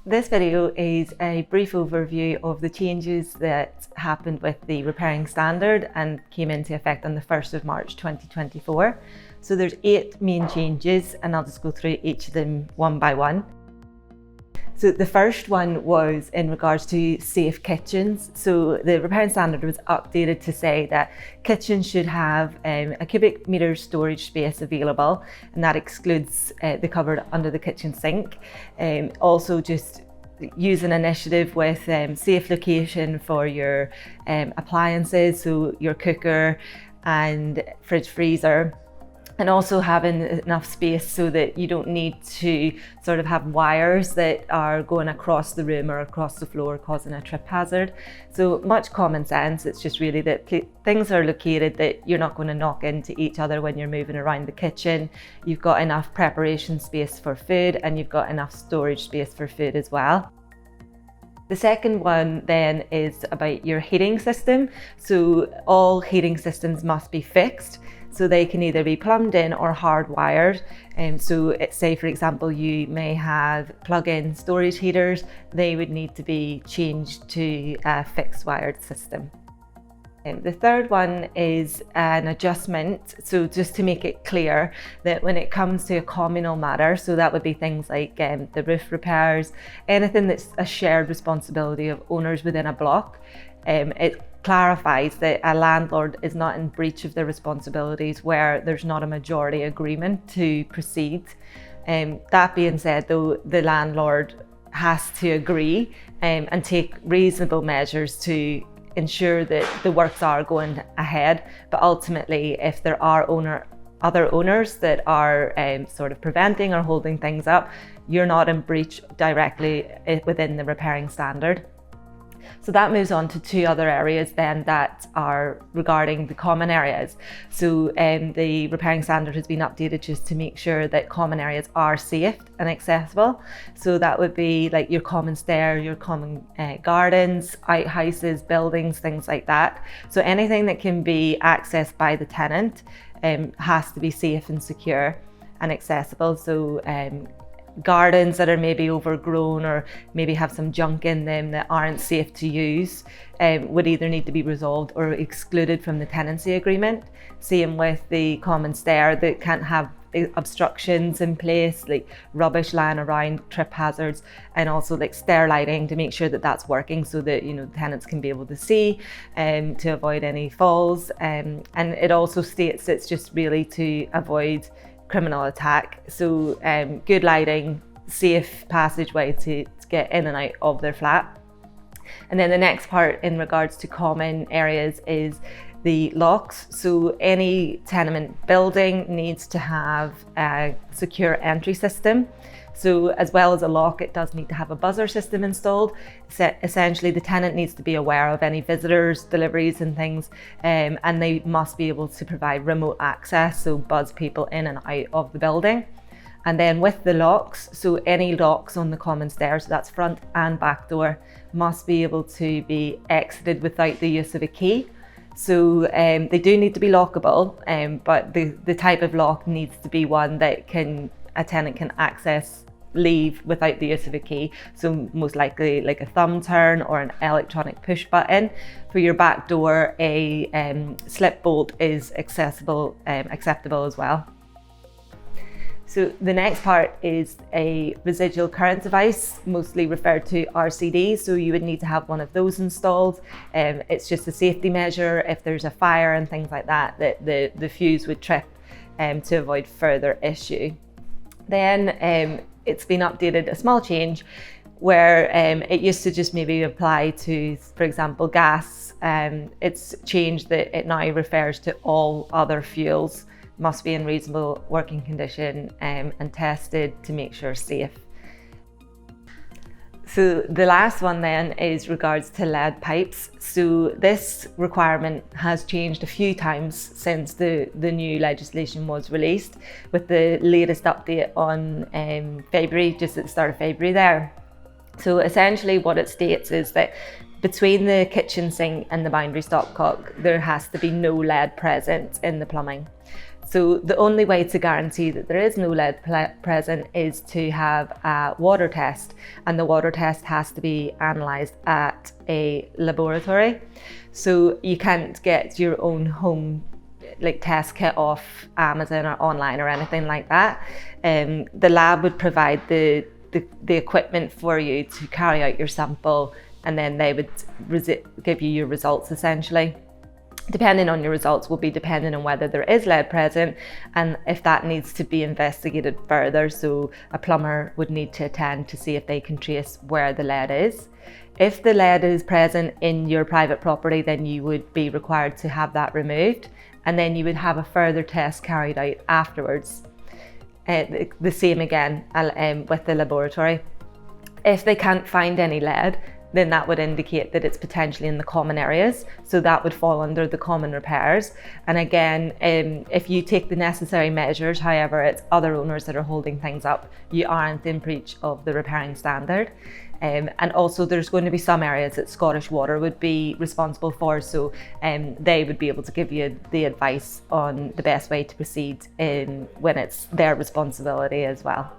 This video is a brief overview of the changes that happened with the repairing standard and came into effect on the 1st of March 2024. So there's 8 main changes and I'll just go through each of them one by one. So the first one was in regards to safe kitchens. So the repairing standard was updated to say that kitchens should have a cubic metre storage space available, and that excludes the cupboard under the kitchen sink. Also just use an initiative with safe location for your appliances, so your cooker and fridge freezer. And also having enough space so that you don't need to sort of have wires that are going across the room or across the floor causing a trip hazard. So much common sense. It's just really that things are located that you're not going to knock into each other when you're moving around the kitchen. You've got enough preparation space for food and you've got enough storage space for food as well. The second one then is about your heating system. So all heating systems must be fixed. So they can either be plumbed in or hardwired. So say for example, you may have plug-in storage heaters, they would need to be changed to a fixed wired system. The third one is an adjustment. So just to make it clear that when it comes to a communal matter, so that would be things like the roof repairs, anything that's a shared responsibility of owners within a block, it clarifies that a landlord is not in breach of their responsibilities where there's not a majority agreement to proceed. That being said though, the landlord has to agree and take reasonable measures to ensure that the works are going ahead. But ultimately, if there are other owners that are sort of preventing or holding things up, you're not in breach directly within the repairing standard. So that moves on to 2 other areas then that are regarding the common areas. So the repairing standard has been updated just to make sure that common areas are safe and accessible. So that would be like your common stair, your common gardens, outhouses, buildings, things like that. So anything that can be accessed by the tenant has to be safe and secure and accessible. So gardens that are maybe overgrown or maybe have some junk in them that aren't safe to use would either need to be resolved or excluded from the tenancy agreement. Same with the common stair that can't have obstructions in place, like rubbish lying around, trip hazards, and also like stair lighting to make sure that that's working so that tenants can be able to see and to avoid any falls. And it also states it's just really to avoid criminal attack. So good lighting, safe passageway to get in and out of their flat. And then the next part in regards to common areas is the locks. So any tenement building needs to have a secure entry system. So as well as a lock, it does need to have a buzzer system installed. Essentially, the tenant needs to be aware of any visitors, deliveries and things, and they must be able to provide remote access, so buzz people in and out of the building. And then with the locks, so any locks on the common stairs, so that's front and back door, must be able to be exited without the use of a key. So they do need to be lockable, but the type of lock needs to be one that a tenant can leave without the use of a key. So most likely like a thumb turn or an electronic push button. For your back door, a slip bolt is acceptable as well. So the next part is a residual current device, mostly referred to RCD. So you would need to have one of those installed. It's just a safety measure if there's a fire and things like that the fuse would trip to avoid further issue. Then it's been updated, a small change, where it used to just maybe apply to, for example, gas. It's changed that it now refers to all other fuels must be in reasonable working condition and tested to make sure safe. So the last one then is regards to lead pipes. So this requirement has changed a few times since the new legislation was released, with the latest update on February, just at the start of February there. So essentially what it states is that between the kitchen sink and the boundary stopcock, there has to be no lead present in the plumbing. So the only way to guarantee that there is no lead present is to have a water test, and the water test has to be analysed at a laboratory. So you can't get your own home test kit off Amazon or online or anything like that. The lab would provide the equipment for you to carry out your sample, and then they would give you your results essentially. Depending on your results will be dependent on whether there is lead present and if that needs to be investigated further. So a plumber would need to attend to see if they can trace where the lead is. If the lead is present in your private property, then you would be required to have that removed, and then you would have a further test carried out afterwards. The same again with the laboratory. If they can't find any lead, then that would indicate that it's potentially in the common areas. So that would fall under the common repairs. And again, if you take the necessary measures, however, it's other owners that are holding things up, you aren't in breach of the repairing standard. And also there's going to be some areas that Scottish Water would be responsible for, so they would be able to give you the advice on the best way to proceed when it's their responsibility as well.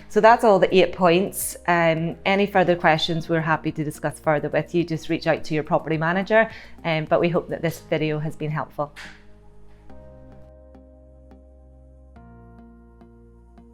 So that's all the 8 points. Any further questions, we're happy to discuss further with you. Just reach out to your property manager, but we hope that this video has been helpful.